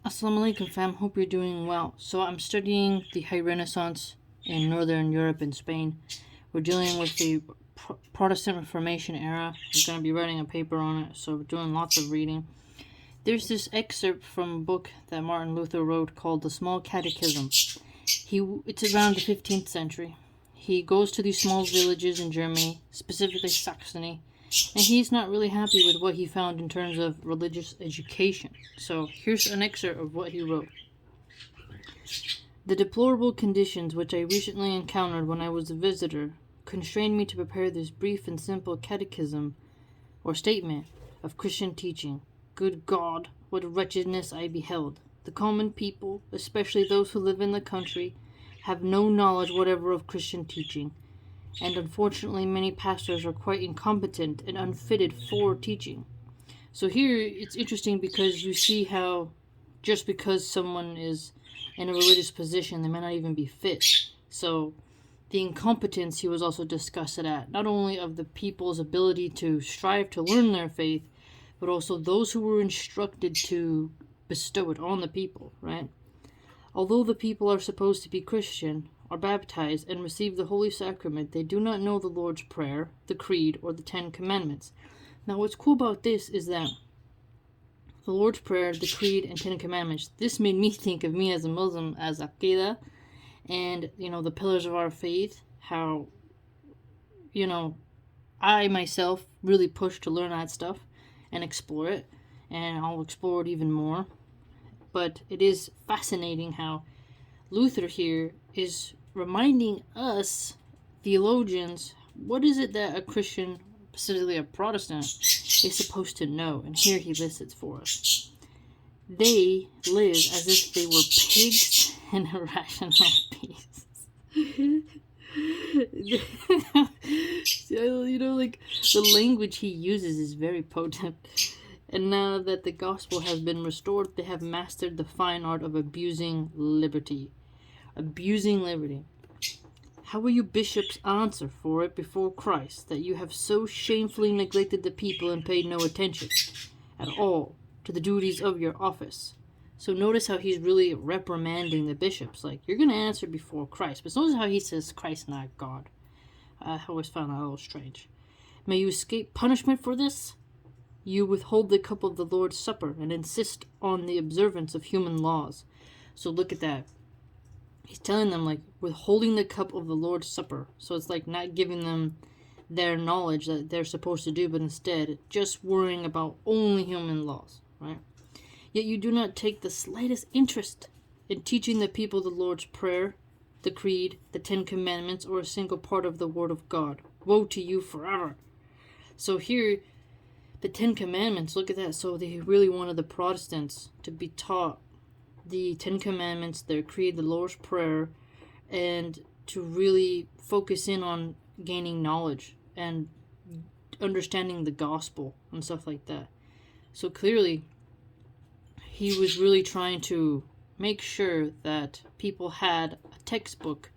Assalamu alaikum fam, hope you're doing well. So I'm studying the High Renaissance in Northern Europe and Spain. We're dealing with the Protestant Reformation era. We're going to be writing a paper on it, so we're doing lots of reading. There's this excerpt from a book that Martin Luther wrote called The Small Catechism. It's around the 15th century. He goes to these small villages in Germany, specifically Saxony, and he's not really happy with what he found in terms of religious education. So here's an excerpt of what he wrote. The deplorable conditions which I recently encountered when I was a visitor constrained me to prepare this brief and simple catechism or statement of Christian teaching. Good God, what wretchedness I beheld! The common people, especially those who live in the country, have no knowledge whatever of Christian teaching, and unfortunately many pastors are quite incompetent and unfitted for teaching. So here it's interesting because you see how just because someone is in a religious position, they may not even be fit. So the incompetence he was also disgusted at, not only of the people's ability to strive to learn their faith, but also those who were instructed to bestow it on the people, right? Although the people are supposed to be Christian, are baptized, and receive the Holy Sacrament, they do not know the Lord's Prayer, the Creed, or the Ten Commandments. Now, what's cool about this is that the Lord's Prayer, the Creed, and Ten Commandments, this made me think of me as a Muslim as Aqidah, and, the pillars of our faith, how, I myself really push to learn that stuff and explore it, and I'll explore it even more. But it is fascinating how Luther here is reminding us theologians, what is it that a Christian, specifically a Protestant, is supposed to know? And here he lists it for us. They live as if they were pigs and irrational beasts. The language he uses is very potent. And now that the gospel has been restored, they have mastered the fine art of abusing liberty. Abusing liberty. How will you bishops answer for it before Christ, that you have so shamefully neglected the people and paid no attention at all to the duties of your office? So notice how he's really reprimanding the bishops. Like, you're going to answer before Christ. But notice how he says Christ, not God. I always found that a little strange. May you escape punishment for this? You withhold the cup of the Lord's Supper and insist on the observance of human laws. So look at that. He's telling them, withholding the cup of the Lord's Supper. So it's not giving them their knowledge that they're supposed to do, but instead just worrying about only human laws, right? Yet you do not take the slightest interest in teaching the people the Lord's Prayer, the Creed, the Ten Commandments, or a single part of the Word of God. Woe to you forever. So here, the Ten Commandments, look at that. So they really wanted the Protestants to be taught the Ten Commandments, their Creed, the Lord's Prayer, and to really focus in on gaining knowledge and understanding the gospel and stuff like that. So clearly, he was really trying to make sure that people had a textbook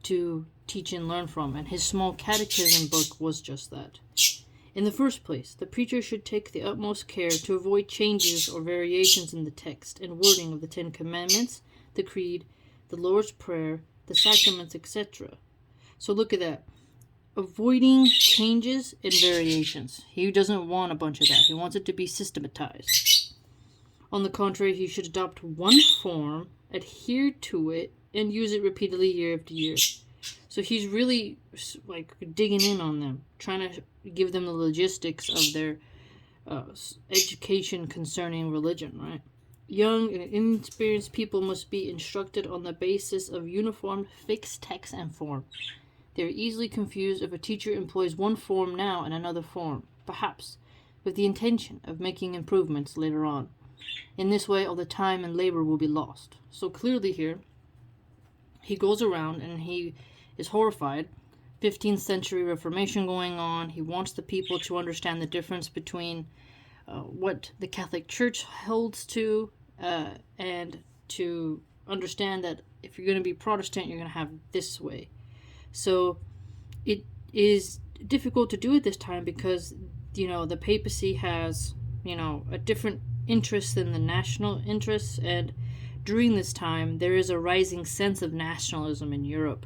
to teach and learn from, and his small catechism book was just that. In the first place, the preacher should take the utmost care to avoid changes or variations in the text and wording of the Ten Commandments, the Creed, the Lord's Prayer, the Sacraments, etc. So look at that. Avoiding changes and variations. He doesn't want a bunch of that. He wants it to be systematized. On the contrary, he should adopt one form, adhere to it, and use it repeatedly year after year. So he's really digging in on them, trying to give them the logistics of their education concerning religion, right? Young and inexperienced people must be instructed on the basis of uniform, fixed text and form. They are easily confused if a teacher employs one form now and another form, perhaps with the intention of making improvements later on. In this way, all the time and labor will be lost. So clearly here, he goes around and he is horrified. 15th century Reformation going on. He wants the people to understand the difference between what the Catholic Church holds to and to understand that if you're going to be Protestant, you're going to have this way. So it is difficult to do at this time because, the papacy has, a different interest in the national interests, and during this time there is a rising sense of nationalism in Europe,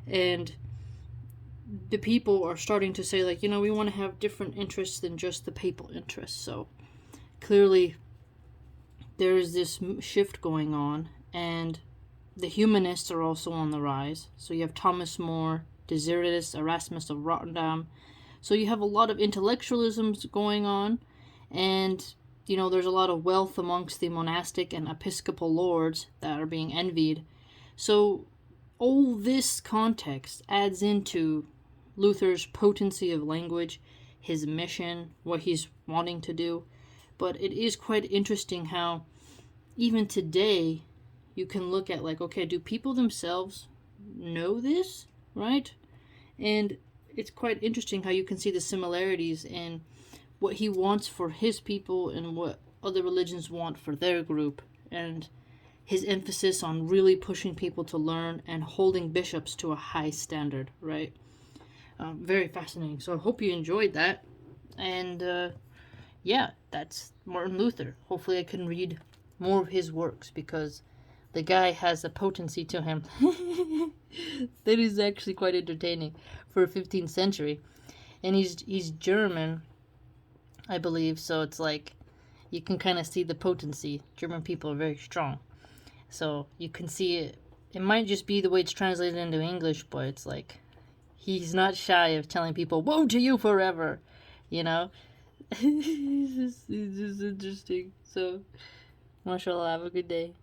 and the people are starting to say, like, we want to have different interests than just the papal interests. So clearly there is this shift going on, and the humanists are also on the rise. So you have Thomas More, Desiderius, Erasmus of Rotterdam. So you have a lot of intellectualisms going on, and there's a lot of wealth amongst the monastic and episcopal lords that are being envied. So all this context adds into Luther's potency of language, his mission, what he's wanting to do. But it is quite interesting how even today you can look at, like, okay, do people themselves know this, right? And it's quite interesting how you can see the similarities in what he wants for his people and what other religions want for their group, and his emphasis on really pushing people to learn and holding bishops to a high standard, right? Very fascinating. So I hope you enjoyed that. And yeah, that's Martin Luther. Hopefully I can read more of his works, because the guy has a potency to him that is actually quite entertaining for a 15th century. And he's German, I believe, so it's like you can kind of see the potency. German people are very strong. So you can see it. It might just be the way it's translated into English, but it's like he's not shy of telling people, "Woe to you forever," it's just interesting. So, mashallah, have a good day.